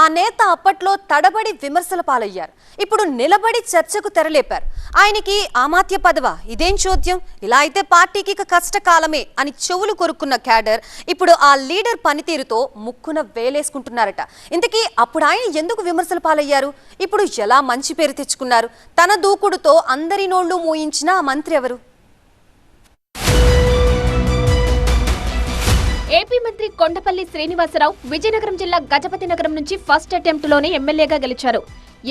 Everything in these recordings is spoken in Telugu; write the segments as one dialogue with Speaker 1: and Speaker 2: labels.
Speaker 1: ఆ నేత అప్పట్లో తడబడి విమర్శల పాలయ్యారు. ఇప్పుడు నిలబడి చర్చకు తెరలేపారు. ఆయనకి ఆమాత్య పదవా? ఇదేం చోద్యం? ఇలా అయితే పార్టీకి కష్టకాలమే అని చెవులు కొరుక్కున్న క్యాడర్ ఇప్పుడు ఆ లీడర్ పనితీరుతో ముక్కున వేలేసుకుంటున్నారట. ఇంతకీ అప్పుడు ఆయన ఎందుకు విమర్శల పాలయ్యారు? ఇప్పుడు ఎలా మంచి పేరు తెచ్చుకున్నారు? తన దూకుడుతో అందరి నోళ్లు మూయించిన ఆ మంత్రి ఎవరు?
Speaker 2: ఏపీ మంత్రి కొండపల్లి శ్రీనివాసరావు విజయనగరం జిల్లా గజపతి నగరం నుంచి ఫస్ట్ అటెంప్ట్ లోనే ఎమ్మెల్యేగా గెలిచారు.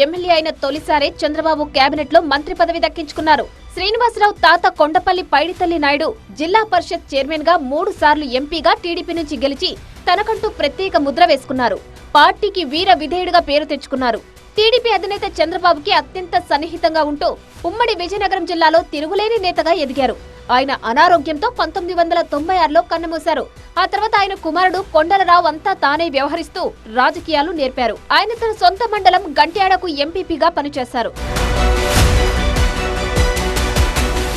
Speaker 2: ఎమ్మెల్యే అయిన తొలిసారే చంద్రబాబు కేబినెట్ లో మంత్రి పదవి దక్కించుకున్నారు. శ్రీనివాసరావు తాత కొండపల్లి పైడితల్లి నాయుడు జిల్లా పరిషత్ చైర్మన్ గా 3 సార్లు ఎంపీగా టీడీపీ నుంచి గెలిచి తనకంటూ ప్రత్యేక ముద్ర వేసుకున్నారు. పార్టీకి వీర విధేయుడిగా పేరు తెచ్చుకున్నారు. టీడీపీ అధినేత చంద్రబాబుకి అత్యంత సన్నిహితంగా ఉంటూ ఉమ్మడి విజయనగరం జిల్లాలో తిరుగులేని నేతగా ఎదిగారు. ఆయన అనారోగ్యంతో 1996లో కన్నుమూశారు. ఆ తర్వాత ఆయన కుమారుడు కొండలరావు అంతా తానే వ్యవహరిస్తూ రాజకీయాలు నేర్పారు. ఆయన తన సొంత మండలం గంట్యాడకు ఎంపీపీగా పనిచేశారు.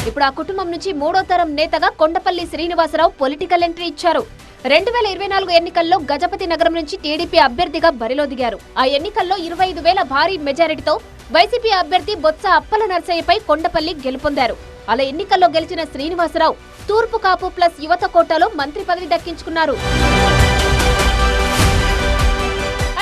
Speaker 2: ఇప్పుడు ఆ కుటుంబం నుంచి 3వ తరం నేతగా కొండపల్లి శ్రీనివాసరావు పొలిటికల్ ఎంట్రీ ఇచ్చారు. 2024 ఎన్నికల్లో గజపతి నగరం నుంచి టీడీపీ అభ్యర్థిగా బరిలో దిగారు. ఆ ఎన్నికల్లో 25,000 భారీ మెజారిటీతో వైసీపీ అభ్యర్థి బొత్స అప్పల నర్సయ్యపై కొండపల్లి గెలుపొందారు. అలా ఎన్నికల్లో గెలిచిన శ్రీనివాసరావు తూర్పు కాపు ప్లస్ యువత కోటాలో మంత్రి పదవి దక్కించుకున్నారు.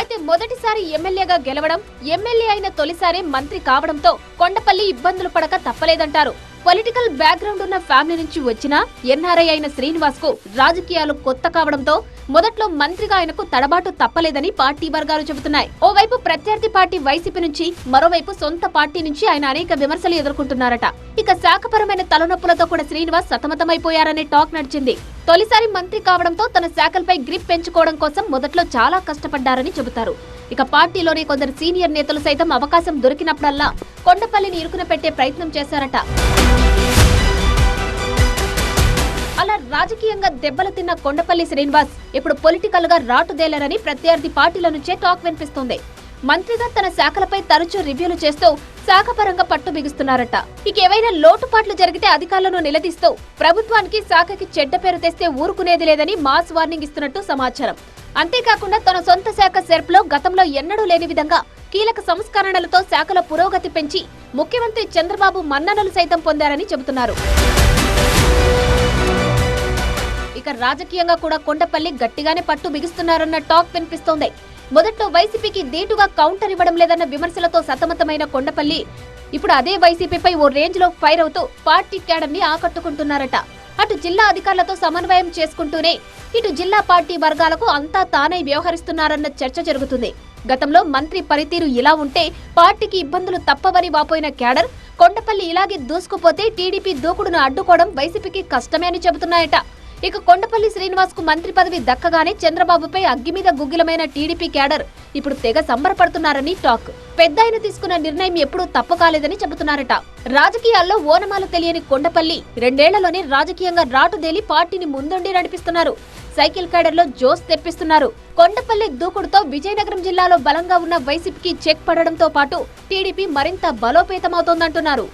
Speaker 2: అయితే మొదటిసారి ఎమ్మెల్యేగా గెలవడం, ఎమ్మెల్యే అయిన తొలిసారి మంత్రి కావడంతో కొండపల్లి ఇబ్బందులు పడక తప్పలేదంటారు. పొలిటికల్ బ్యాక్గ్రౌండ్ ఉన్న ఫ్యామిలీ నుంచి వచ్చిన ఎన్ఆర్ఐ అయిన శ్రీనివాస్ కు రాజకీయాలు కొత్త కావడంతో మొదట్లో మంత్రిగా ఆయనకు తడబాటు తప్పలేదని పార్టీ వర్గాలు చెబుతున్నాయి. ఓవైపు ప్రత్యర్థి పార్టీ వైసీపీ నుంచి, మరోవైపు సొంత పార్టీ నుంచి ఆయన అనేక విమర్శలు ఎదుర్కొంటున్నారట. ఇక శాఖపరమైన తలనొప్పులతో కూడా శ్రీనివాస్ సతమతమైపోయారనే టాక్ నడిచింది. తొలిసారి మంత్రి కావడంతో తన శాఖలపై గ్రిప్ పెంచుకోవడం కోసం మొదట్లో చాలా కష్టపడ్డారని చెబుతారు. ఇక పార్టీలోని కొందరు సీనియర్ నేతలు సైతం అవకాశం దొరికినప్పుడల్లా కొండపల్లిని ఇరుకున పెట్టే ప్రయత్నం చేశారట. అలా రాజకీయంగా దెబ్బలు తిన్న కొండపల్లి శ్రీనివాస్ ఇప్పుడు పొలిటికల్ గా రాటుదేలరని ప్రత్యర్థి పార్టీల నుంచే టాక్ వినిపిస్తోంది. మంత్రిగా తన శాఖలపై తరచూ రివ్యూలు చేస్తూ శాఖపరంగా పట్టు బిగుస్తున్నారట. ఇక ఏవైనా లోటుపాట్లు జరిగితే అధికారులను నిలదీస్తూ ప్రభుత్వానికి శాఖకి చెడ్డ పేరు తెస్తే ఊరుకునేది లేదని మాస్ వార్నింగ్ ఇస్తున్నట్టు సమాచారం. అంతేకాకుండా తన సొంత శాఖ సెర్ప్లో గతంలో ఎన్నడూ లేని విధంగా కీలక సంస్కరణలతో శాఖల పురోగతి పెంచి ముఖ్యమంత్రి చంద్రబాబు మన్ననలు సైతం పొందారని చెబుతున్నారు. ఇక రాజకీయంగా కూడా కొండపల్లి గట్టిగానే పట్టు బిగిస్తున్నారన్న టాక్ వినిపిస్తోంది. మొదట్లో వైసీపీకి దీటుగా కౌంటర్ ఇవ్వడం లేదన్న విమర్శలతో సతమతమైన కొండపల్లి ఇప్పుడు అదే వైసీపీపై ఓ రేంజ్ లో ఫైర్ అవుతూ పార్టీ క్యాడర్ ని ఆకట్టుకుంటున్నారట. అటు జిల్లా అధికారులతో సమన్వయం చేసుకుంటూనే ఇటు జిల్లా పార్టీ వర్గాలకు అంతా తానై వ్యవహరిస్తున్నారన్న చర్చ జరుగుతుంది. గతంలో మంత్రి పనితీరు ఇలా ఉంటే పార్టీకి ఇబ్బందులు తప్పవని వాపోయిన క్యాడర్ కొండపల్లి ఇలాగే దూసుకుపోతే టీడీపీ దూకుడును అడ్డుకోవడం వైసీపీకి కష్టమే అని చెబుతున్నాయట. ఇక కొండపల్లి శ్రీనివాస్ కు మంత్రి పదవి దక్కగానే చంద్రబాబుపై అగ్గి మీద గుగ్గిలమైన టీడీపీ క్యాడర్ ఇప్పుడు తెగ సంబరపడుతున్నారని టాక్. పెద్దాయన తీసుకున్న నిర్ణయం ఎప్పుడూ తప్పు కాలేదని చెబుతున్నారట. రాజకీయాల్లో ఓనమాలు తెలియని కొండపల్లి 2 ఏళ్లలోనే రాజకీయంగా రాటుదేలి పార్టీని ముందుండి నడిపిస్తున్నారు. సైకిల్ క్యాడర్ లో జోస్ తెప్పిస్తున్నారు. కొండపల్లి దూకుడుతో విజయనగరం జిల్లాలో బలంగా ఉన్న వైసీపీకి చెక్ పడడంతో పాటు టీడీపీ మరింత బలోపేతమవుతోందంటున్నారు.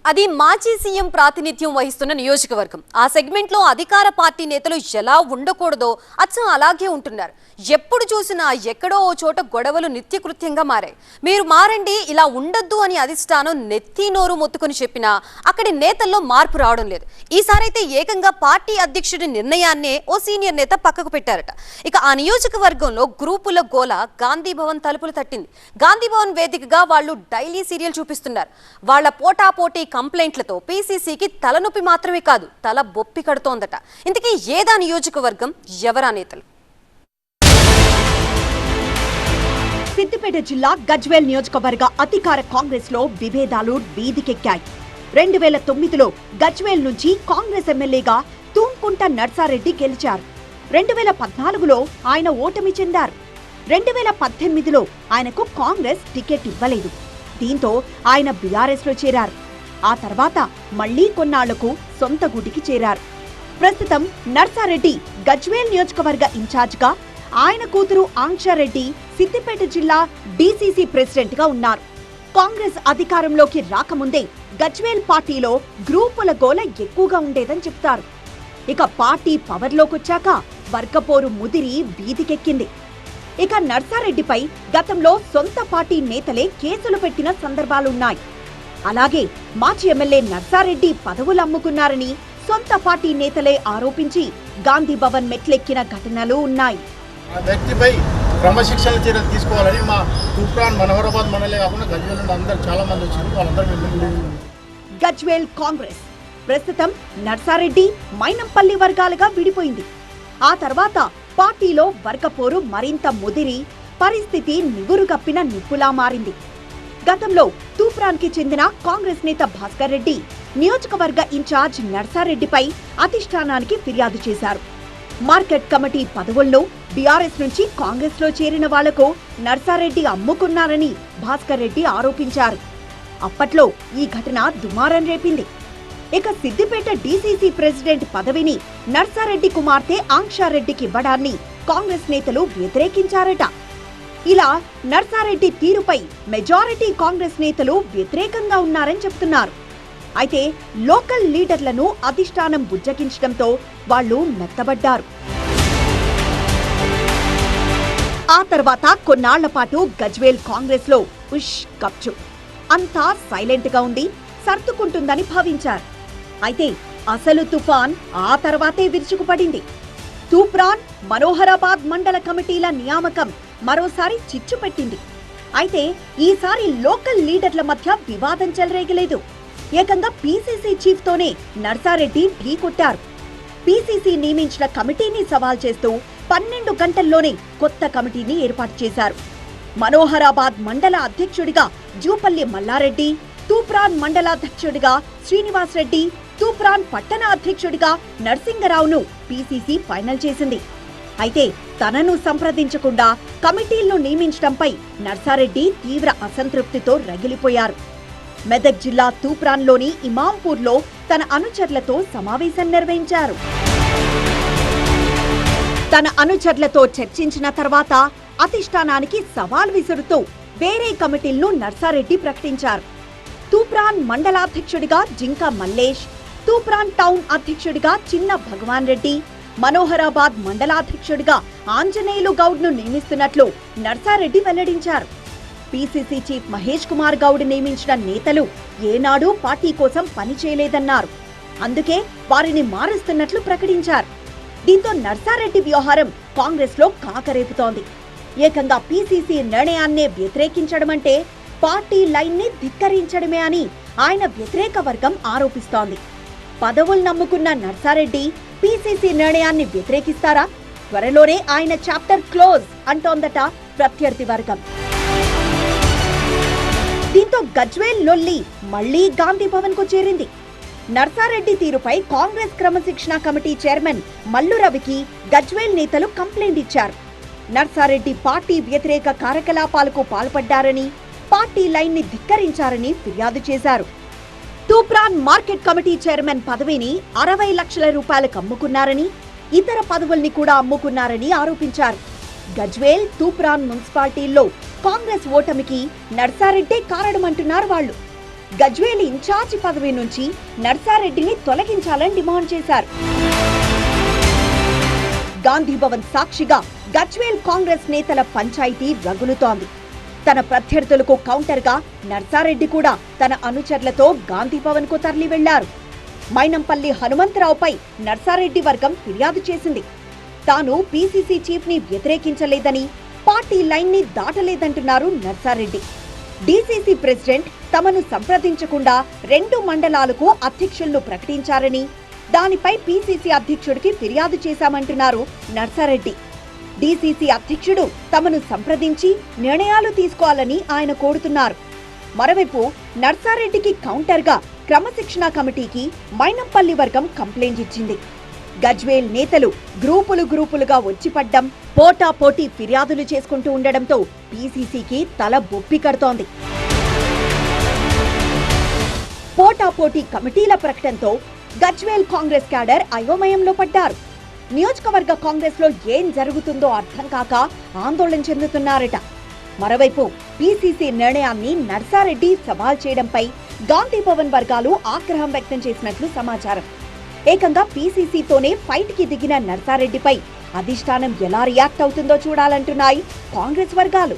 Speaker 1: అది మాజీ సీఎం ప్రాతినిధ్యం వహిస్తున్న నియోజకవర్గం. ఆ సెగ్మెంట్లో అధికార పార్టీ నేతలు ఎలా ఉండకూడదో అచ్చం అలాగే ఉంటున్నారు. ఎప్పుడు చూసినా ఎక్కడో ఓ చోట గొడవలు నిత్యకృత్యంగా మారాయి. మీరు మారండి, ఇలా ఉండొద్దు అని అధిష్టానం నెత్తి నోరు మొత్తుకొని చెప్పినా అక్కడి నేతల్లో మార్పు రావడం లేదు. ఈసారైతే ఏకంగా పార్టీ అధ్యక్షుడి నిర్ణయాన్నే ఓ సీనియర్ నేత పక్కకు పెట్టారట. ఇక ఆ నియోజకవర్గంలో గ్రూపుల గోల గాంధీ భవన్ తలుపులు తట్టింది. గాంధీ భవన్ వేదికగా వాళ్ళు డైలీ సీరియల్ చూపిస్తున్నారు. వాళ్ళ పోటాపోటీ కంప్లైంట్లతో పీసీసీకి తలనొప్పి మాత్రమే కాదు, తల బొప్పి కడుతోందట. ఇంతకీ ఏదా నియోజకవర్గం, ఎవరా నేతలు?
Speaker 3: సిద్దిపేట జిల్లా గజ్వేల్ నియోజకవర్గ అధికార కాంగ్రెస్ లో విభేదాలు వీధికెక్కాయి. 2009లో గజ్వేల్ నుంచి కాంగ్రెస్ ఎమ్మెల్యేగా తూంకుంట నర్సారెడ్డి గెలిచారు. 2014లో ఆయన ఓటమి చెందారు. 2018లో ఆయనకు కాంగ్రెస్ టికెట్ ఇవ్వలేదు. దీంతో ఆయన బీఆర్ఎస్ లో చేరారు. ఆ తర్వాత మళ్లీ కొన్నాళ్లకు సొంత గుడికి చేరారు. ప్రస్తుతం నర్సారెడ్డి గజ్వేల్ నియోజకవర్గ ఇన్ఛార్జిగా, ఆయన కూతురు ఆంక్షారెడ్డి సిద్దిపేట జిల్లా డీసీసీ ప్రెసిడెంట్ గా ఉన్నారు. కాంగ్రెస్ అధికారంలోకి రాకముందే గజ్వేల్ పార్టీలో గ్రూపుల గోల ఎక్కువగా ఉండేదని చెప్తారు. ఇక పార్టీ పవర్లోకొచ్చాక వర్గపోరు ముదిరి వీధికెక్కింది. ఇక నర్సారెడ్డిపై గతంలో సొంత పార్టీ నేతలే కేసులు పెట్టిన సందర్భాలున్నాయి. అలాగే మాజీ ఎమ్మెల్యే నర్సారెడ్డి పదవులు అమ్ముకున్నారని సొంత పార్టీ నేతలే ఆరోపించి గాంధీ భవన్ మెట్లెక్కిన ఘటనలు ఉన్నాయి.
Speaker 4: ఆ వ్యక్తిపై క్రమశిక్షణ చర్యలు తీసుకోవాలని మా తూప్రాన్ మనోహరాబాద్ మండలే కాకుండా గజ్వేల్ నుండి అందరూ చాలా మంది వచ్చారు. వాళ్ళందరూ
Speaker 3: గజ్వేల్ కాంగ్రెస్ ప్రస్తుతం నర్సారెడ్డి మైనంపల్లి వర్గాలుగా విడిపోయింది. ఆ తర్వాత పార్టీలో వర్గపోరు మరింత ముదిరి పరిస్థితి నివురుగప్పిన నిప్పులా మారింది. గతంలో తూప్రాన్కి చెందిన కాంగ్రెస్ నేత భాస్కర్ రెడ్డి నియోజకవర్గ ఇన్ఛార్జ్ నర్సారెడ్డిపై అధిష్టానానికి ఫిర్యాదు చేశారు. మార్కెట్ కమిటీ పదవుల్లో బీఆర్ఎస్ నుంచి కాంగ్రెస్ లో చేరిన వాళ్లకు నర్సారెడ్డి అమ్ముకున్నారని భాస్కర్ రెడ్డి ఆరోపించారు. అప్పట్లో ఈ ఘటన దుమారం రేపింది. ఇక సిద్దిపేట డీసీసీ ప్రెసిడెంట్ పదవిని నర్సారెడ్డి కుమార్తె ఆంక్షారెడ్డికి ఇవ్వడాన్ని కాంగ్రెస్ నేతలు వ్యతిరేకించారట. ఇలా నర్సారెడ్డి తీరుపై మెజారిటీ కాంగ్రెస్ నేతలు వ్యతిరేకంగా ఉన్నారని చెబుతున్నారు. అయితే లోకల్ లీడర్లను అధిష్టానం బుజ్జగించడంతో వాళ్లు మెత్తబడ్డారు. ఆ తర్వాత కొన్నాళ్ల పాటు గజ్వేల్ కాంగ్రెస్ లో ఉష్ కప్చు అంతా సైలెంట్ గా ఉంది, సర్దుకుంటుందని భావించారు. అయితే అసలు తుఫాన్ ఆ తర్వాతే విరుచుకుపడింది. తూప్రాన్ మనోహరాబాద్ మండల కమిటీల నియామకం మరోసారి చిచ్చు పెట్టింది. అయితే ఈసారి లోకల్ లీడర్ల మధ్య వివాదం చెలరేగలేదు. ఏకంగా పీసీసీ చీఫ్ తోనే నర్సారెడ్డి ఢీకొట్టారు. పీసీసీ నియమించిన కమిటీని సవాల్ చేస్తూ 12 గంటల్లోనే కొత్త కమిటీని ఏర్పాటు చేశారు. మనోహరాబాద్ మండల అధ్యక్షుడిగా జూపల్లి మల్లారెడ్డి, తూప్రాన్ మండలాధ్యక్షుడిగా శ్రీనివాస్ రెడ్డి, తూప్రాన్ పట్టణ అధ్యక్షుడిగా నర్సింగరావును పీసీసీ ఫైనల్ చేసింది. అయితే తనను సంప్రదించకుండా కమిటీలను నియమించడంపై నర్సారెడ్డి తీవ్ర అసంతృప్తితో రగిలిపోయారు. మెదక్ జిల్లా తూప్రాన్లోని ఇమాంపూర్లో తన అనుచరులతో సమావేశం నిర్వహించారు. తన అనుచరులతో చర్చించిన తర్వాత అధిష్టానానికి సవాల్ విసురుతూ వేరే కమిటీలను నర్సారెడ్డి ప్రకటించారు. తూప్రాన్ మండలాధ్యక్షుడిగా జింక మల్లేష్, తూప్రాన్ టౌన్ అధ్యక్షుడిగా చిన్న భగవాన్ రెడ్డి, మనోహరాబాద్ మండలాధ్యక్షుడిగా ఆంజనేయులు గౌడ్ను నియమిస్తున్నట్లు నర్సారెడ్డి వెల్లడించారు. పీసీసీ చీఫ్ మహేష్ కుమార్ గౌడ్ నియమించిన నేతలు ఏనాడూ పార్టీ కోసం పనిచేయలేదన్నారు. అందుకే వారిని మారుస్తున్నట్లు ప్రకటించారు. దీంతో నర్సారెడ్డి వ్యవహారం కాంగ్రెస్ లో కాకరేపుతోంది. ఏకంగా పీసీసీ నిర్ణయాన్నే వ్యతిరేకించడమంటే పార్టీ లైన్ ని ధిక్కరించడమే అని ఆయన వ్యతిరేక వర్గం ఆరోపిస్తోంది. పదవులు నమ్ముకున్న నర్సారెడ్డి పీసీసీ నిర్ణయాన్ని వ్యతిరేకిస్తారా? త్వరలోనే ఆయన చాప్టర్ క్లోజ్ అంటోందట ప్రత్యర్థి వర్గం. దీంతో గజ్వేల్ లొల్లి మళ్లీ గాంధీ భవన్ కు చేరింది. నర్సారెడ్డి తీరుపై కాంగ్రెస్ క్రమశిక్షణ కమిటీ చైర్మన్ మల్లు రవికి గజ్వేల్ నేతలు కంప్లైంట్ ఇచ్చారు. నర్సారెడ్డి పార్టీ వ్యతిరేక కార్యకలాపాలకు పాల్పడ్డారని, పార్టీ లైన్ ని ధిక్కరించారని ఫిర్యాదు చేశారు. తూప్రాన్ మార్కెట్ కమిటీ చైర్మన్ పదవిని 60 లక్షల రూపాయలకు అమ్ముకున్నారని, ఇతర పదవుల్ని కూడా అమ్ముకున్నారని ఆరోపించారు. గజ్వేల్, తూప్రాన్ మున్సిపాలిటీల్లో కాంగ్రెస్ ఓటమికి నర్సారెడ్డే కారణమంటున్నారు వాళ్లు. గజ్వేల్ ఇన్ఛార్జి పదవి నుంచి నర్సారెడ్డిని తొలగించాలని డిమాండ్ చేశారు. గాంధీ భవన్ సాక్షిగా గజ్వేల్ కాంగ్రెస్ నేతల పంచాయతీ రగులుతోంది. తన ప్రత్యర్థులకు కౌంటర్ గా నర్సారెడ్డి కూడా తన అనుచరులతో గాంధీ భవన్ కు తరలి వెళ్లారు. మైనంపల్లి హనుమంతరావుపై నర్సారెడ్డి వర్గం ఫిర్యాదు చేసింది. తాను పీసీసీ చీఫ్ ని వ్యతిరేకించలేదని, పార్టీ లైన్ ని దాటలేదంటున్నారు నర్సారెడ్డి. డీసీసీ ప్రెసిడెంట్ తమను సంప్రదించకుండా 2 మండలాలకు అధ్యక్షులను ప్రకటించారని, దానిపై పీసీసీ అధ్యక్షుడికి ఫిర్యాదు చేశామంటున్నారు నర్సారెడ్డి. డీసీసీ అధ్యక్షుడు తమను సంప్రదించి నిర్ణయాలు తీసుకోవాలని ఆయన కోరుతున్నారు. మరోవైపు నర్సారెడ్డికి కౌంటర్గా క్రమశిక్షణ కమిటీకి మైనంపల్లి వర్గం కంప్లైంట్ ఇచ్చింది. గజ్వేల్ నేతలు గ్రూపులుగా వచ్చిపడ్డం, పోటాపోటీ ఫిర్యాదులు చేసుకుంటూ ఉండడంతో పీసీసీకి తల బొప్పి కడుతోంది. పోటాపోటీ కమిటీల ప్రకటనతో గజ్వేల్ కాంగ్రెస్ క్యాడర్ అయోమయంలో పడ్డారు. నియోజకవర్గ కాంగ్రెస్ లో ఏం జరుగుతుందో అర్థం కాక ఆందోళన చెందుతున్నారట. మరోవైపు పీసీసీ నిర్ణయాన్ని నర్సారెడ్డి సవాల్ చేయడంపై గాంధీ భవన్ వర్గాలు ఆగ్రహం వ్యక్తం చేసినట్లు సమాచారం. ఏకంగా పీసీసీతోనే ఫైట్ కి దిగిన నర్సారెడ్డిపై అధిష్టానం ఎలా రియాక్ట్ అవుతుందో చూడాలంటున్నాయి కాంగ్రెస్ వర్గాలు.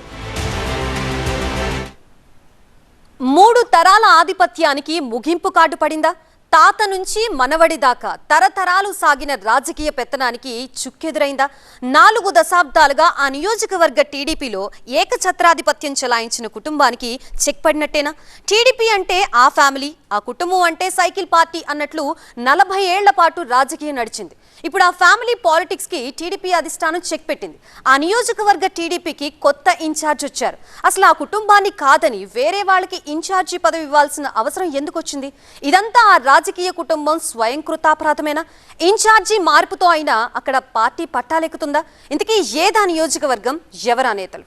Speaker 1: 3 తరాల ఆధిపత్యానికి ముగింపు కార్డు పడిందా? తాత నుంచి మనవడి దాకా తరతరాలు సాగిన రాజకీయ పెత్తనానికి చుక్కెదురైందా? 4 దశాబ్దాలుగా ఆ నియోజకవర్గ టీడీపీలో ఏకఛత్రాధిపత్యం చెలాయించిన కుటుంబానికి చెక్ పడినట్టేనా? టీడీపీ అంటే ఆ ఫ్యామిలీ, ఆ కుటుంబం అంటే సైకిల్ పార్టీ అన్నట్లు 40 ఏళ్ల పాటు రాజకీయం నడిచింది. ఇప్పుడు ఆ ఫ్యామిలీ పాలిటిక్స్ కి టీడీపీ అధిష్టానం చెక్ పెట్టింది. ఆ నియోజకవర్గ టీడీపీకి కొత్త ఇన్ఛార్జ్ వచ్చారు. అసలు ఆ కుటుంబాన్ని కాదని వేరే వాళ్ళకి ఇన్ఛార్జి పదవి ఇవ్వాల్సిన అవసరం ఎందుకు వచ్చింది? ఇదంతా ఆ రాజకీయ కుటుంబం స్వయం కృతాపరాధమేనా? ఇన్ఛార్జి మార్పుతో అయినా అక్కడ పార్టీ పట్టాలెక్కుతుందా? ఇంతకీ ఏదా నియోజకవర్గం, ఎవరా నేతలు?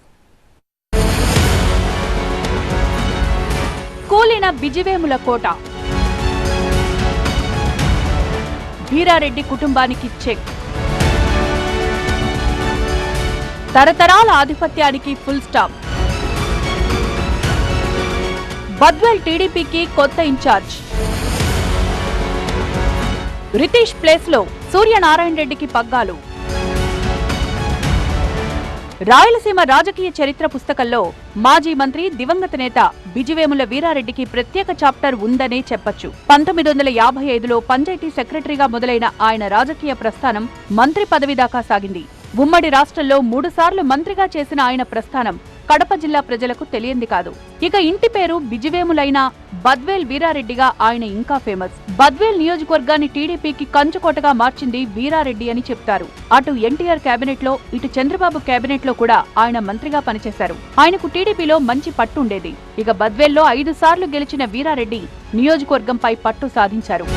Speaker 5: కూలిన బిజివేముల కోట, వీరారెడ్డి కుటుంబానికి చెక్, తరతరాల ఆధిపత్యానికి ఫుల్ స్టాప్, బద్వేల్ టీడీపీకి కొత్త ఇన్ఛార్జ్, రితీష్ ప్లేస్ లో సూర్యనారాయణ రెడ్డికి పగ్గాలు. రాయలసీమ రాజకీయ చరిత్ర పుస్తకంలో మాజీ మంత్రి దివంగత నేత బిజివేముల వీరారెడ్డికి ప్రత్యేక చాప్టర్ ఉందనే చెప్పొచ్చు. 1955లో పంచాయతీ సెక్రటరీగా మొదలైన ఆయన రాజకీయ ప్రస్థానం మంత్రి పదవి దాకా సాగింది. ఉమ్మడి రాష్ట్రంలో 3 సార్లు మంత్రిగా చేసిన ఆయన ప్రస్థానం కడప జిల్లా ప్రజలకు తెలియంది కాదు. ఇక ఇంటి పేరు బిజివేములైన బద్వేల్ వీరారెడ్డిగా ఆయన ఇంకా ఫేమస్. బద్వేల్ నియోజకవర్గాన్ని టీడీపీకి కంచుకోటగా మార్చింది వీరారెడ్డి అని చెప్తారు. అటు ఎన్టీఆర్ కేబినెట్ లో, ఇటు చంద్రబాబు కేబినెట్ లో కూడా ఆయన మంత్రిగా పనిచేశారు. ఆయనకు టీడీపీలో మంచి పట్టు ఉండేది. ఇక బద్వేల్లో 5 సార్లు గెలిచిన వీరారెడ్డి నియోజకవర్గంపై పట్టు సాధించారు.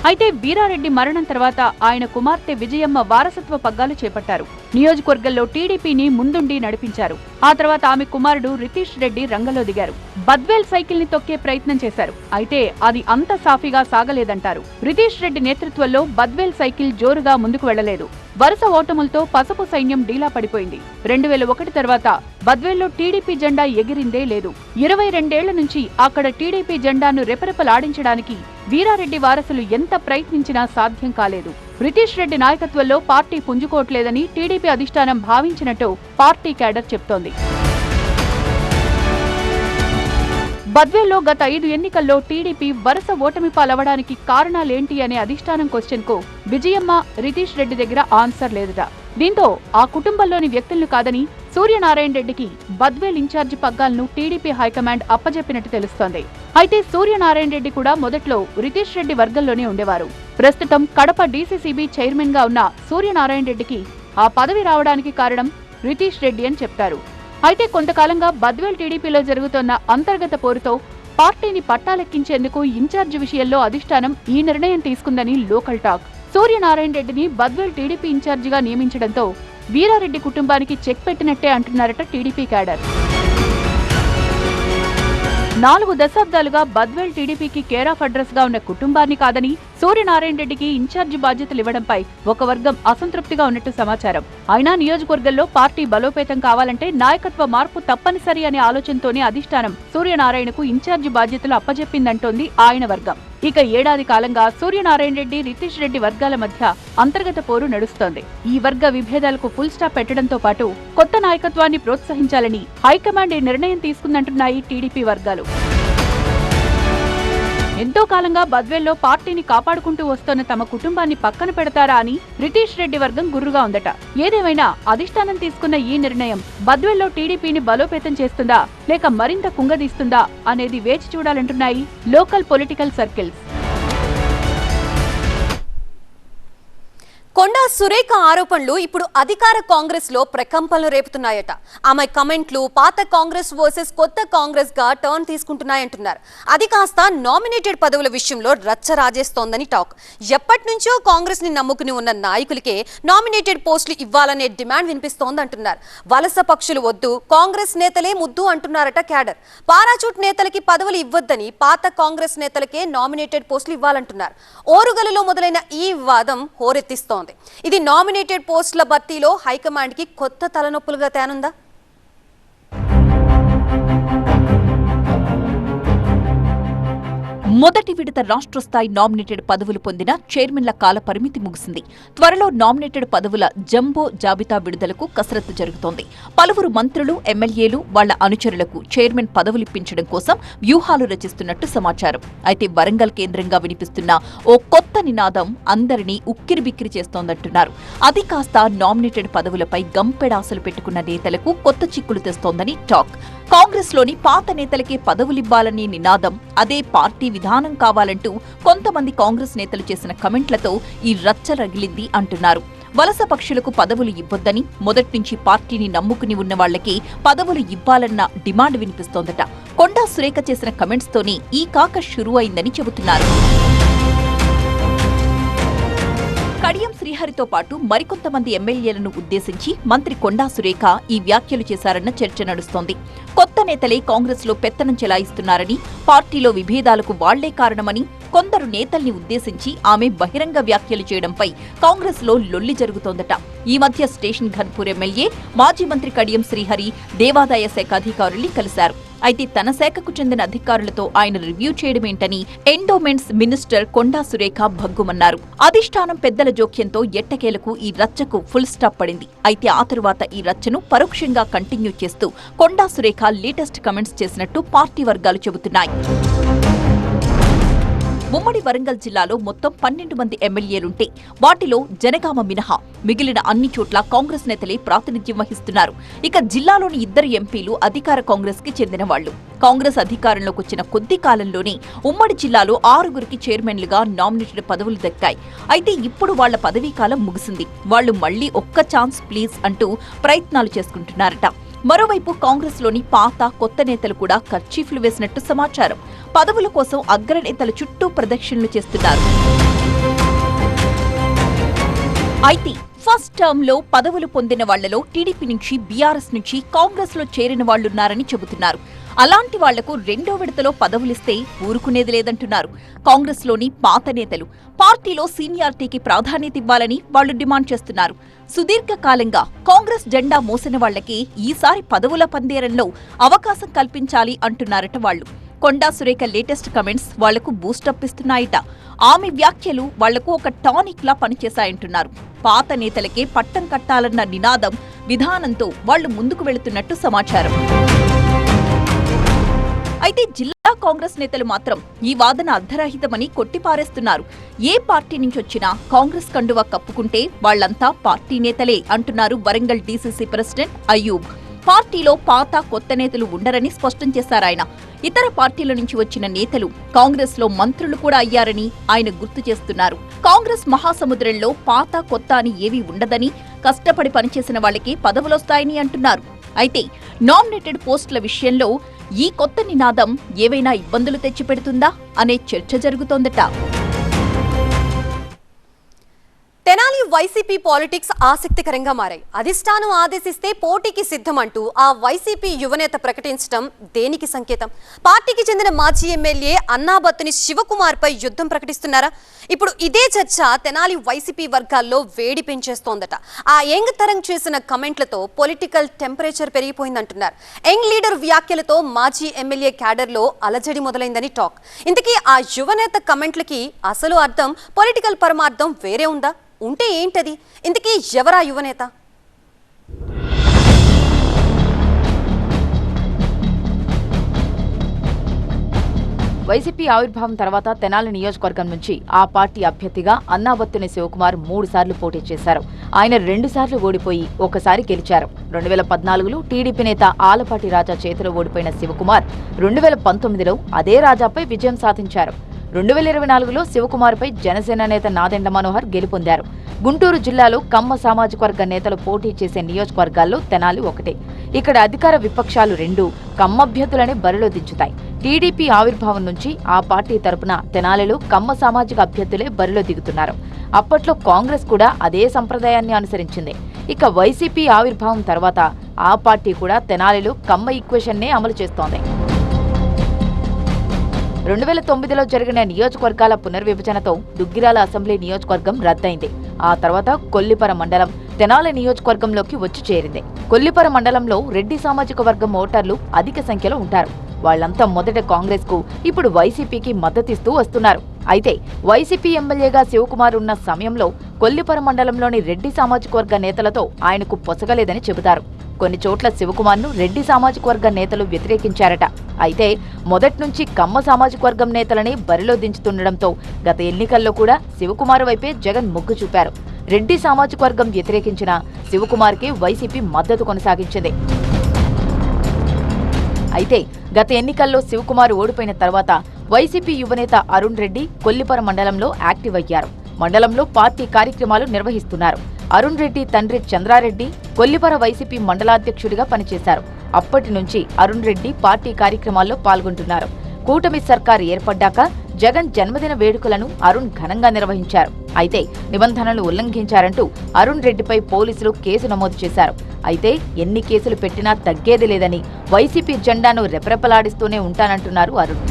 Speaker 5: అయితే వీరారెడ్డి మరణం తర్వాత ఆయన కుమార్తె విజయమ్మ వారసత్వ పగ్గాలు చేపట్టారు. నియోజకవర్గంలో టీడీపీని ముందుండి నడిపించారు. ఆ తర్వాత ఆమె కుమారుడు రితీష్ రెడ్డి రంగంలో దిగారు. బద్వేల్ సైకిల్ ని తొక్కే ప్రయత్నం చేశారు. అయితే అది అంత సాఫీగా సాగలేదంటారు. రితీష్ రెడ్డి నేతృత్వంలో బద్వేల్ సైకిల్ జోరుగా ముందుకు వెళ్లలేదు. వరుస ఓటములతో పసుపు సైన్యం డీలా పడిపోయింది. 2001 తర్వాత బద్వేల్లో టీడీపీ జెండా ఎగిరిందే లేదు. 22 ఏళ్ల నుంచి అక్కడ టీడీపీ జెండాను రెపరెపలాడించడానికి వీరారెడ్డి వారసులు ఎంత ప్రయత్నించినా సాధ్యం కాలేదు. రితీష్ రెడ్డి నాయకత్వంలో పార్టీ పుంజుకోవట్లేదని టీడీపీ అధిష్టానం భావించినట్టు పార్టీ క్యాడర్ చెప్తోంది. బద్వేల్లో గత 5 ఎన్నికల్లో టీడీపీ వరుస ఓటమి పాలవడానికి కారణాలేంటి అనే అధిష్టానం క్వశ్చన్ కు విజయమ్మ, రితీష్ రెడ్డి దగ్గర ఆన్సర్ లేదట. దీంతో ఆ కుటుంబంలోని వ్యక్తులను కాదని సూర్యనారాయణ రెడ్డికి బద్వేల్ ఇన్ఛార్జి పగ్గాలను టీడీపీ హైకమాండ్ అప్పజెప్పినట్టు తెలుస్తోంది. అయితే సూర్యనారాయణ రెడ్డి కూడా మొదట్లో రితీష్ రెడ్డి వర్గంలోనే ఉండేవారు. ప్రస్తుతం కడప డీసీసీబీ చైర్మన్ గా ఉన్న సూర్యనారాయణ రెడ్డికి ఆ పదవి రావడానికి కారణం రితీష్ రెడ్డి అని చెప్తారు. అయితే కొంతకాలంగా బద్వేల్ టీడీపీలో జరుగుతున్న అంతర్గత పోరుతో పార్టీని పట్టాలెక్కించేందుకు ఇన్ఛార్జి విషయంలో అధిష్టానం ఈ నిర్ణయం తీసుకుందని లోకల్ టాక్. సూర్యనారాయణ రెడ్డిని బద్వేల్ టీడీపీ ఇన్ఛార్జిగా నియమించడంతో వీరారెడ్డి కుటుంబానికి చెక్ పెట్టినట్టే అంటున్నారట టీడీపీ క్యాడర్. 4 దశాబ్దాలుగా బద్వేల్ టీడీపీకి కేర్ ఆఫ్ అడ్రస్ గా ఉన్న కుటుంబాన్ని కాదని సూర్యనారాయణ రెడ్డికి ఇన్ఛార్జి బాధ్యతలు ఇవ్వడంపై ఒక వర్గం అసంతృప్తిగా ఉన్నట్టు సమాచారం. అయినా నియోజకవర్గంలో పార్టీ బలోపేతం కావాలంటే నాయకత్వ మార్పు తప్పనిసరి అనే ఆలోచనతోనే అధిష్టానం సూర్యనారాయణకు ఇన్ఛార్జి బాధ్యతలు అప్పజెప్పిందంటోంది ఆయన వర్గం. ఇక ఏడాది కాలంగా సూర్యనారాయణ రెడ్డి, రితీష్ రెడ్డి వర్గాల మధ్య అంతర్గత పోరు నడుస్తోంది. ఈ వర్గ విభేదాలకు ఫుల్ స్టాప్ పెట్టడంతో పాటు కొత్త నాయకత్వాన్ని ప్రోత్సహించాలని హైకమాండ్ ఈ నిర్ణయం తీసుకుందంటున్నాయి టీడీపీ వర్గాలు. ఎంతో కాలంగా బద్వేల్లో పార్టీని కాపాడుకుంటూ వస్తోన్న తమ కుటుంబాన్ని పక్కన పెడతారా అని రితీష్ రెడ్డి వర్గం గుర్రుగా ఉందట. ఏదేమైనా అధిష్టానం తీసుకున్న ఈ నిర్ణయం బద్వేల్లో టీడీపీని బలోపేతం చేస్తుందా లేక మరింత కుంగదీస్తుందా అనేది వేచి చూడాలంటున్నాయి local political circles.
Speaker 1: Konda Surekha ఆరోపణలు ఇప్పుడు అధికార కాంగ్రెస్ లో ప్రకంపనలు రేపుతున్నాయట. ఆమె కమెంట్లు పాత కాంగ్రెస్ వర్సెస్ కొత్త కాంగ్రెస్ గా టర్న్ తీసుకుంటున్నాయంటున్నారు. అది కాస్త నామినేటెడ్ పదవుల విషయంలో రచ్చ రాజేస్తోందని టాక్. ఎప్పటి నుంచో కాంగ్రెస్ ని నమ్ముకుని ఉన్న నాయకులకే నామినేటెడ్ పోస్టులు ఇవ్వాలనే డిమాండ్ వినిపిస్తోందంటున్నారు. వలస పక్షులు వద్దు, కాంగ్రెస్ నేతలే ముద్దు అంటున్నారట క్యాడర్. పారాచూట్ నేతలకి పదవులు ఇవ్వొద్దని పాత కాంగ్రెస్ నేతలకే నామినేటెడ్ పోస్టులు ఇవ్వాలంటున్నారు. ఓరుగలలో మొదలైన ఈ వివాదం హోరెత్తిస్తోంది. ఇది నామినేటెడ్ పోస్టుల భర్తీలో హైకమాండ్ కి కొత్త తలనొప్పులుగా తేనుందా?
Speaker 6: మొదటి విడత రాష్ట్ర స్థాయి నామినేటెడ్ పదవులు పొందిన చైర్మన్ల కాల పరిమితి ముగిసింది. త్వరలో నామినేటెడ్ పదవుల జంబో జాబితా విడుదలకు కసరత్తు జరుగుతోంది. పలువురు మంత్రులు, ఎమ్మెల్యేలు, వాళ్ల అనుచరులకు చైర్మన్ పదవులిప్పించడం కోసం వ్యూహాలు రచిస్తున్నట్టు సమాచారం. అయితే వరంగల్ కేంద్రంగా వినిపిస్తున్న ఓ కొత్త నినాదం అందరినీ ఉక్కిరిబిక్కిరి చేస్తోందంటున్నారు. అది కాస్త నామినేటెడ్ పదవులపై గంపెడాసలు పెట్టుకున్న నేతలకు కొత్త చిక్కులు తెస్తోందని టాక్. కాంగ్రెస్ లోని పాత నేతలకే పదవులివ్వాలనే నినాదం అదే పార్టీ విధానం కావాలంటూ కొంతమంది కాంగ్రెస్ నేతలు చేసిన కమెంట్లతో ఈ రచ్చ రగిలింది అంటున్నారు. వలస పక్షులకు పదవులు ఇవ్వొద్దని, మొదటి నుంచి పార్టీని నమ్ముకుని ఉన్న వాళ్లకి పదవులు ఇవ్వాలన్న డిమాండ్ వినిపిస్తోందట. కొండా సురేఖ చేసిన కమెంట్స్ తోనే ఈ కాక షురూ అయిందని చెబుతున్నారు. కడియం శ్రీహరితో పాటు మరికొంతమంది ఎమ్మెల్యేలను ఉద్దేశించి మంత్రి కొండా సురేఖ ఈ వ్యాఖ్యలు చేశారన్న చర్చ నడుస్తోంది. కొత్త నేతలే కాంగ్రెస్ లో పెత్తనం చెలాయిస్తున్నారని, పార్టీలో విభేదాలకు వాళ్లే కారణమని కొందరు నేతల్ని ఉద్దేశించి ఆమె బహిరంగ వ్యాఖ్యలు చేయడంపై కాంగ్రెస్ లో లొల్లి జరుగుతోందట. ఈ మధ్య స్టేషన్ ఘన్పూర్ ఎమ్మెల్యే మాజీ మంత్రి కడియం శ్రీహరి దేవాదాయ శాఖ అధికారుల్ని కలిశారు. అయితే తన శాఖకు చెందిన అధికారులతో ఆయన review చేయడమేంటని endowments minister Konda Surekha భగ్గుమన్నారు. అధిష్టానం పెద్దల జోక్యంతో ఎట్టకేలకు ఈ రచ్చకు ఫుల్ స్టాప్ పడింది. అయితే ఆ తరువాత ఈ రచ్చను పరోక్షంగా కంటిన్యూ చేస్తూ కొండా సురేఖ లేటెస్ట్ కమెంట్స్ చేసినట్టు పార్టీ వర్గాలు చెబుతున్నాయి. ఉమ్మడి వరంగల్ జిల్లాలో మొత్తం 12 మంది ఎమ్మెల్యేలుంటే వాటిలో జనగామ మినహా మిగిలిన అన్ని చోట్ల కాంగ్రెస్ నేతలే ప్రాతినిధ్యం వహిస్తున్నారు. ఇక జిల్లాలోని 2 ఎంపీలు అధికార కాంగ్రెస్ కి చెందిన వాళ్లు. కాంగ్రెస్ అధికారంలోకి వచ్చిన కొద్ది కాలంలోనే ఉమ్మడి జిల్లాలో 6గురికి చైర్మన్లుగా నామినేటెడ్ పదవులు దక్కాయి. అయితే ఇప్పుడు వాళ్ల పదవీకాలం ముగిసింది. వాళ్లు మళ్లీ ఒక్క ఛాన్స్ ప్లీజ్ అంటూ ప్రయత్నాలు చేసుకుంటున్నారట. మరోవైపు కాంగ్రెస్ లోని పాత, కొత్త నేతలు కూడా కర్చీఫ్లు వేసినట్టు సమాచారం. పదవుల కోసం అగ్రనేతల చుట్టూ ప్రదక్షిణలు చేస్తున్నారు. అయితే ఫస్ట్ టర్మ్ లో పదవులు పొందిన వాళ్లలో టీడీపీ నుంచి, బీఆర్ఎస్ నుంచి కాంగ్రెస్ లో చేరిన వాళ్లున్నారని చెబుతున్నారు. అలాంటి వాళ్లకు రెండో విడతలో పదవులిస్తే ఊరుకునేది లేదంటున్నారు. కాంగ్రెస్ లోని పాత నేతలు పార్టీలో సీనియారిటీకి ప్రాధాన్యత ఇవ్వాలని వాళ్లు డిమాండ్ చేస్తున్నారు. సుదీర్ఘకాలంగా కాంగ్రెస్ జెండా మోసిన వాళ్లకి ఈసారి పదవుల పందేరంలో అవకాశం కల్పించాలి అంటున్నారట వాళ్లు. కొండా సురేఖ లేటెస్ట్ కమెంట్స్ వాళ్లకు బూస్టప్ ఇస్తున్నాయట. ఆమె వ్యాఖ్యలు వాళ్లకు ఒక టానిక్ లా పనిచేశాయంటున్నారు. పాత నేతలకే పట్టం కట్టాలన్న నినాదం, విధానంతో వాళ్లు ముందుకు వెళుతున్నట్టు సమాచారం. అయితే జిల్లా కాంగ్రెస్ నేతలు మాత్రం ఈ వాదన అర్ధరహితమని కొట్టిపారేస్తున్నారు. ఏ పార్టీ నుంచొచ్చినా కాంగ్రెస్ కండువా కప్పుకుంటే వాళ్లంతా పార్టీ నేతలే అంటున్నారు వరంగల్ డీసీసీ ప్రెసిడెంట్ అయ్యూబ్. పార్టీలో పాత, కొత్త నేతలు ఉండరని స్పష్టం చేశారాయన. ఇతర పార్టీల నుంచి వచ్చిన నేతలు కాంగ్రెస్ లో మంత్రులు కూడా అయ్యారని ఆయన గుర్తు చేస్తున్నారు. కాంగ్రెస్ మహాసముద్రంలో పాత, కొత్త అని ఏవీ ఉండదని, కష్టపడి పనిచేసిన వాళ్లకి పదవులొస్తాయని అంటున్నారు. అయితే నామినేటెడ్ పోస్టుల విషయంలో ఈ కొత్త నినాదం ఏవైనా ఇబ్బందులు తెచ్చిపెడుతుందా అనే చర్చ జరుగుతోందట.
Speaker 1: తెనాలి వైసీపీ పాలిటిక్స్ ఆసక్తికరంగా మారాయి. అధిష్టానం ఆదేశిస్తే పోటీకి సిద్ధమంటూ ఆ వైసీపీ యువనేత ప్రకటించడం దేనికి సంకేతం? పార్టీకి చెందిన మాజీ ఎమ్మెల్యే అన్నాబత్తుని శివకుమార్ పై యుద్ధం ప్రకటిస్తున్నారా? ఇప్పుడు ఇదే చర్చ తెనాలి వైసీపీ వర్గాల్లో వేడి పెంచేస్తోందట. ఆ యంగ్ తరం చేసిన కమెంట్లతో పొలిటికల్ టెంపరేచర్ పెరిగిపోయిందంటున్నారు. యంగ్ లీడర్ వ్యాఖ్యలతో మాజీ ఎమ్మెల్యే క్యాడర్లో అలజడి మొదలైందని టాక్. ఇంతకీ ఆ యువనేత కమెంట్లకి అసలు అర్థం, పొలిటికల్ పరమార్థం వేరే ఉందా? ఉంటే ఏంటది? ఇంతకీ ఎవరా యువనేత?
Speaker 5: వైసీపీ ఆవిర్భావం తర్వాత తెనాలి నియోజకవర్గం నుంచి ఆ పార్టీ అభ్యర్థిగా అన్నాబత్తుని శివకుమార్ 3 సార్లు పోటీ చేశారు. ఆయన 2 సార్లు ఓడిపోయి ఒకసారి గెలిచారు. 2014లో టీడీపీ నేత ఆలపాటి రాజా చేతిలో ఓడిపోయిన శివకుమార్ 2019లో అదే రాజాపై విజయం సాధించారు. 2024లో శివకుమార్పై జనసేన నేత నాదెండ్ల మనోహర్ గెలుపొందారు. గుంటూరు జిల్లాలో కమ్మ సామాజిక వర్గ నేతలు పోటీ చేసే నియోజకవర్గాల్లో తెనాలి ఒకటే. ఇక్కడ అధికార విపక్షాలు 2 కమ్మ అభ్యర్థులనే బరిలో దించుతాయి. టీడీపీ ఆవిర్భావం నుంచి ఆ పార్టీ తరపున తెనాలిలో కమ్మ సామాజిక అభ్యర్థులే బరిలో దిగుతున్నారు. అప్పట్లో కాంగ్రెస్ కూడా అదే సంప్రదాయాన్ని అనుసరించింది. ఇక వైసీపీ ఆవిర్భావం తర్వాత ఆ పార్టీ కూడా తెనాలిలో కమ్మ ఈక్వేషన్నే అమలు చేస్తోంది. 2009లో జరిగిన నియోజకవర్గాల పునర్విభజనతో దుగ్గిరాల అసెంబ్లీ నియోజకవర్గం రద్దయింది. ఆ తర్వాత కొల్లిపర మండలం తెనాలి నియోజకవర్గంలోకి వచ్చి చేరింది. కొల్లిపర మండలంలో రెడ్డి సామాజిక వర్గం ఓటర్లు అధిక సంఖ్యలో ఉంటారు.
Speaker 6: వాళ్లంతా మొదట కాంగ్రెస్ కు, ఇప్పుడు వైసీపీకి మద్దతిస్తూ వస్తున్నారు. అయితే వైసీపీ ఎమ్మెల్యేగా శివకుమార్ ఉన్న సమయంలో కొల్లిపర మండలంలోని రెడ్డి సామాజిక వర్గ నేతలతో ఆయనకు పొసగలేదని చెబుతారు. కొన్ని చోట్ల శివకుమార్ను రెడ్డి సామాజిక వర్గ నేతలు వ్యతిరేకించారట. అయితే మొదట్నుంచి కమ్మ సామాజిక వర్గం నేతలని బరిలో దించుతుండటంతో గత ఎన్నికల్లో కూడా శివకుమార్ వైపే జగన్ మొగ్గు చూపారు. రెడ్డి సామాజిక వర్గం వ్యతిరేకించిన శివకుమార్కి వైసీపీ మద్దతు కొనసాగించింది. అయితే గత ఎన్నికల్లో శివకుమార్ ఓడిపోయిన తర్వాత వైసీపీ యువనేత అరుణ్ రెడ్డి కొల్లిపర మండలంలో యాక్టివ్ అయ్యారు. మండలంలో పార్టీ కార్యక్రమాలు నిర్వహిస్తున్నారు. అరుణ్ రెడ్డి తండ్రి చంద్రారెడ్డి కొల్లిపర వైసీపీ మండలాధ్యక్షుడిగా పనిచేశారు. అప్పటి నుంచి అరుణ్ రెడ్డి పార్టీ కార్యక్రమాల్లో పాల్గొంటున్నారు. కూటమి సర్కారు ఏర్పడ్డాక జగన్ జన్మదిన వేడుకలను అరుణ్ ఘనంగా నిర్వహించారు. అయితే నిబంధనలు ఉల్లంఘించారంటూ అరుణ్ రెడ్డిపై పోలీసులు కేసు నమోదు చేశారు. అయితే ఎన్ని కేసులు పెట్టినా తగ్గేది లేదని, వైసీపీ జెండాను రెపరెపలాడిస్తూనే ఉంటానంటున్నారు అరుణ్.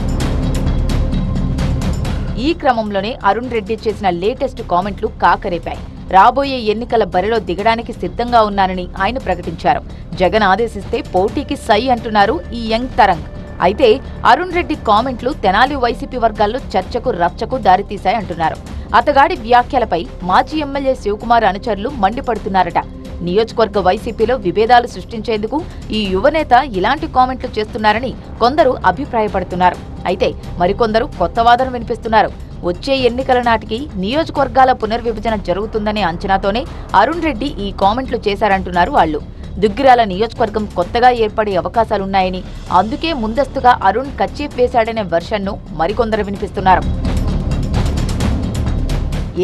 Speaker 6: ఈ క్రమంలోనే అరుణ్ రెడ్డి చేసిన లేటెస్ట్ కామెంట్లు కాకరేపాయి. రాబోయే ఎన్నికల బరిలో దిగడానికి సిద్ధంగా ఉన్నానని ఆయన ప్రకటించారు. జగన్ ఆదేశిస్తే పోటీకి సై అంటున్నారు ఈ యంగ్ తరంగ్. అయితే అరుణ్ రెడ్డి కామెంట్లు తెనాలి వైసీపీ వర్గాల్లో చర్చకు రచ్చకు దారితీశాయంటున్నారు. అతగాడి వ్యాఖ్యలపై మాజీ ఎమ్మెల్యే శివకుమార్ అనుచరులు మండిపడుతున్నారట. నియోజకవర్గ వైసీపీలో విభేదాలు సృష్టించేందుకు ఈ యువనేత ఇలాంటి కామెంట్లు చేస్తున్నారని కొందరు అభిప్రాయపడుతున్నారు. అయితే మరికొందరు కొత్త వాదన వినిపిస్తున్నారు. వచ్చే ఎన్నికల నాటికి నియోజకవర్గాల పునర్విభజన జరుగుతుందనే అంచనాతోనే అరుణ్ రెడ్డి ఈ కామెంట్లు చేశారంటున్నారు వాళ్లు. దుగ్గిరాల నియోజకవర్గం కొత్తగా ఏర్పడే అవకాశాలున్నాయని, అందుకే ముందస్తుగా అరుణ్ కచ్చీఫ్ వేశాడనే వెర్షన్ను మరికొందరు వినిపిస్తున్నారు.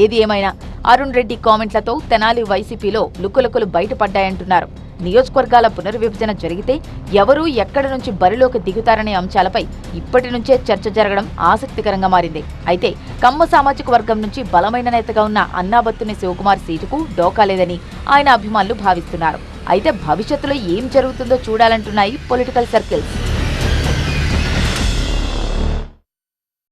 Speaker 6: ఏది ఏమైనా అరుణ్ రెడ్డి కామెంట్లతో తెనాలి వైసీపీలో లుకులుకులు బయటపడ్డాయంటున్నారు. నియోజకవర్గాల పునర్విభజన జరిగితే ఎవరూ ఎక్కడి నుంచి బరిలోకి దిగుతారనే అంశాలపై ఇప్పటి నుంచే చర్చ జరగడం ఆసక్తికరంగా మారింది. అయితే కమ్మ సామాజిక వర్గం నుంచి బలమైన నేతగా ఉన్న అన్నాబత్తుని శివకుమార్ సీటుకు డోకాలేదని ఆయన అభిమానులు భావిస్తున్నారు. అయితే భవిష్యత్తులో ఏం జరుగుతుందో చూడాలంటున్నాయి పొలిటికల్ సర్కిల్స్.